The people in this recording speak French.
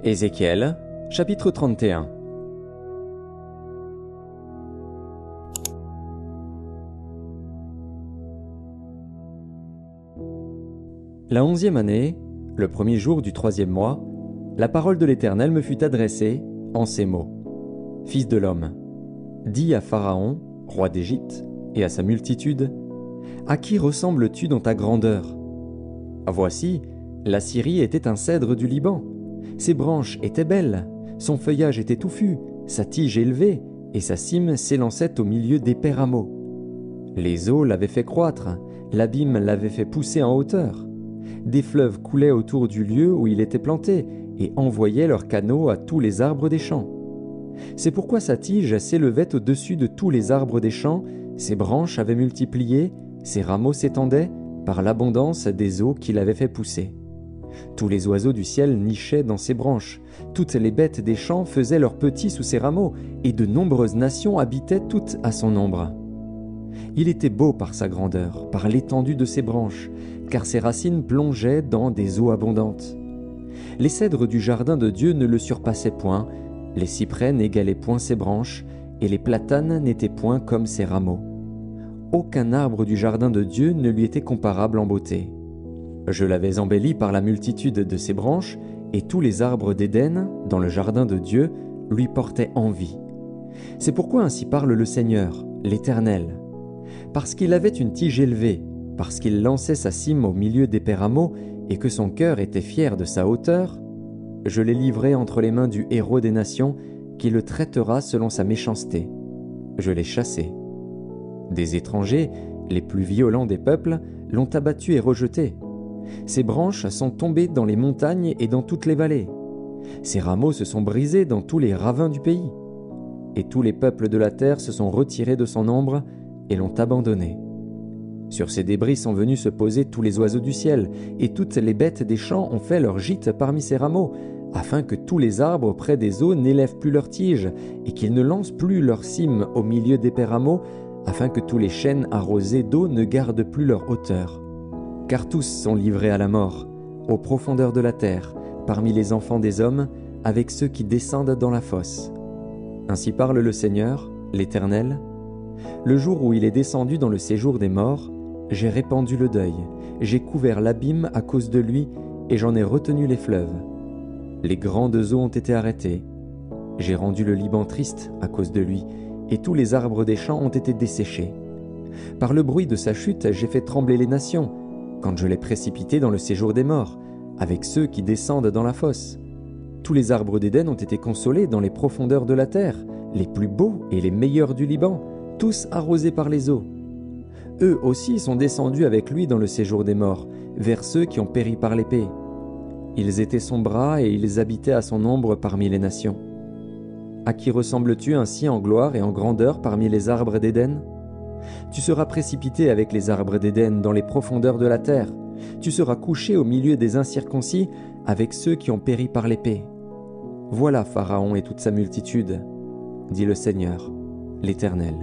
Ézéchiel, chapitre 31. La 11e année, le premier jour du 3e mois, la parole de l'Éternel me fut adressée en ces mots. Fils de l'homme, dis à Pharaon, roi d'Égypte, et à sa multitude, à qui ressembles-tu dans ta grandeur? Voici, la Syrie était un cèdre du Liban. Ses branches étaient belles, son feuillage était touffu, sa tige élevée, et sa cime s'élançait au milieu d'épais rameaux. Les eaux l'avaient fait croître, l'abîme l'avait fait pousser en hauteur. Des fleuves coulaient autour du lieu où il était planté, et envoyaient leurs canaux à tous les arbres des champs. C'est pourquoi sa tige s'élevait au-dessus de tous les arbres des champs, ses branches avaient multiplié, ses rameaux s'étendaient, par l'abondance des eaux qu'il avait fait pousser. Tous les oiseaux du ciel nichaient dans ses branches, toutes les bêtes des champs faisaient leurs petits sous ses rameaux, et de nombreuses nations habitaient toutes à son ombre. Il était beau par sa grandeur, par l'étendue de ses branches, car ses racines plongeaient dans des eaux abondantes. Les cèdres du jardin de Dieu ne le surpassaient point, les cyprès n'égalaient point ses branches, et les platanes n'étaient point comme ses rameaux. Aucun arbre du jardin de Dieu ne lui était comparable en beauté. Je l'avais embelli par la multitude de ses branches, et tous les arbres d'Éden, dans le jardin de Dieu, lui portaient envie. C'est pourquoi ainsi parle le Seigneur, l'Éternel. Parce qu'il avait une tige élevée, parce qu'il lançait sa cime au milieu d'épais rameaux, et que son cœur était fier de sa hauteur, je l'ai livré entre les mains du héros des nations, qui le traitera selon sa méchanceté. Je l'ai chassé. Des étrangers, les plus violents des peuples, l'ont abattu et rejeté. Ses branches sont tombées dans les montagnes et dans toutes les vallées. Ses rameaux se sont brisés dans tous les ravins du pays. Et tous les peuples de la terre se sont retirés de son ombre et l'ont abandonné. Sur ses débris sont venus se poser tous les oiseaux du ciel, et toutes les bêtes des champs ont fait leur gîte parmi ses rameaux, afin que tous les arbres près des eaux n'élèvent plus leurs tiges, et qu'ils ne lancent plus leurs cimes au milieu d'épais rameaux, afin que tous les chênes arrosés d'eau ne gardent plus leur hauteur. Car tous sont livrés à la mort, aux profondeurs de la terre, parmi les enfants des hommes, avec ceux qui descendent dans la fosse. Ainsi parle le Seigneur, l'Éternel. Le jour où il est descendu dans le séjour des morts, j'ai répandu le deuil, j'ai couvert l'abîme à cause de lui, et j'en ai retenu les fleuves. Les grandes eaux ont été arrêtées. J'ai rendu le Liban triste à cause de lui, et tous les arbres des champs ont été desséchés. Par le bruit de sa chute, j'ai fait trembler les nations, quand je l'ai précipité dans le séjour des morts, avec ceux qui descendent dans la fosse. Tous les arbres d'Éden ont été consolés dans les profondeurs de la terre, les plus beaux et les meilleurs du Liban, tous arrosés par les eaux. Eux aussi sont descendus avec lui dans le séjour des morts, vers ceux qui ont péri par l'épée. Ils étaient son bras et ils habitaient à son ombre parmi les nations. À qui ressembles-tu ainsi en gloire et en grandeur parmi les arbres d'Éden? Tu seras précipité avec les arbres d'Éden dans les profondeurs de la terre. Tu seras couché au milieu des incirconcis avec ceux qui ont péri par l'épée. Voilà Pharaon et toute sa multitude, dit le Seigneur, l'Éternel.